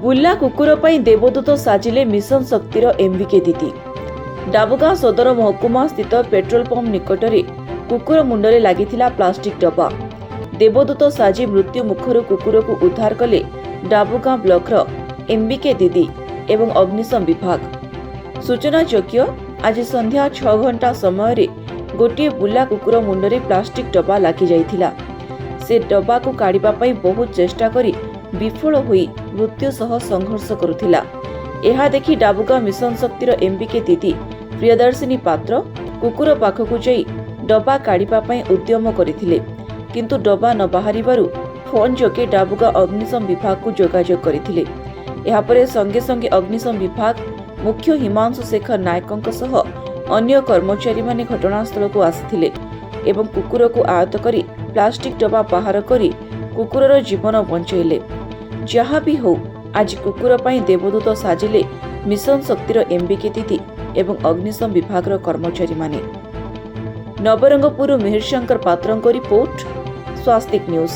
ବୁଲା କୁକୁର ପାଇଁ ଦେବଦୂତ ସାଜିଲେ ମିଶନ ଶକ୍ତିର ଏମ୍ବିକେ ଦିଦି। ଡାବୁଗାଁ ସଦର ମହକୁମା ସ୍ଥିତ ପେଟ୍ରୋଲ ପମ୍ପ ନିକଟରେ କୁକୁର ମୁଣ୍ଡରେ ଲାଗିଥିଲା ପ୍ଲାଷ୍ଟିକ ଡବା। ଦେବଦୂତ ସାଜି ମୃତ୍ୟୁ ମୁଖରୁ କୁକୁରକୁ ଉଦ୍ଧାର କଲେ ଡାବୁଗାଁ ବ୍ଲକର ଏମ୍ବିକେ ଦିଦି ଏବଂ ଅଗ୍ନିଶମ ବିଭାଗ। ସୂଚନାଯୋଗ୍ୟ, ଆଜି ସନ୍ଧ୍ୟା 6 ଘଣ୍ଟା ସମୟରେ ଗୋଟିଏ ବୁଲା କୁକୁର ମୁଣ୍ଡରେ ପ୍ଲାଷ୍ଟିକ ଡବା ଲାଗିଯାଇଥିଲା। ସେ ଡବାକୁ କାଢ଼ିବା ପାଇଁ ବହୁତ ଚେଷ୍ଟା କରି ବିଫଳ ହୋଇ ମୃତ୍ୟୁ ସହ ସଂଘର୍ଷ କରୁଥିଲା। ଏହା ଦେଖି ଡାବୁଗାଁ ମିଶନ ଶକ୍ତିର ଏମ୍ବିକେ ଦିଦି ପ୍ରିୟଦର୍ଶିନୀ ପାତ୍ର କୁକୁର ପାଖକୁ ଯାଇ ଡବା କାଢ଼ିବା ପାଇଁ ଉଦ୍ୟମ କରିଥିଲେ, କିନ୍ତୁ ଡବା ନ ବାହାରିବାରୁ ଫୋନ୍ ଯୋଗେ ଡାବୁଗାଁ ଅଗ୍ନିଶମ ବିଭାଗକୁ ଯୋଗାଯୋଗ କରିଥିଲେ। ଏହାପରେ ସଙ୍ଗେ ସଙ୍ଗେ ଅଗ୍ନିଶମ ବିଭାଗ ମୁଖ୍ୟ ହିମାଂଶୁ ଶେଖର ନାୟକଙ୍କ ସହ ଅନ୍ୟ କର୍ମଚାରୀମାନେ ଘଟଣାସ୍ଥଳକୁ ଆସିଥିଲେ ଏବଂ କୁକୁରକୁ ଆୟତ୍ତ କରି ପ୍ଲାଷ୍ଟିକ ଡବା ବାହାର କରି କୁକୁରର ଜୀବନ ବଞ୍ଚାଇଲେ। ଯାହା ବି ହେଉ, ଆଜି କୁକୁର ପାଇଁ ଦେବଦୂତ ସାଜିଲେ ମିଶନ ଶକ୍ତିର ଏମ୍ବିକେ ଦିଦି ଏବଂ ଅଗ୍ନିଶମ ବିଭାଗର କର୍ମଚାରୀମାନେ। ନବରଙ୍ଗପୁରରୁ ମିହିର ଶଙ୍କର ପାତ୍ରଙ୍କ ରିପୋର୍ଟ, ସ୍ୱାସ୍ତିକ ନ୍ୟୁଜ।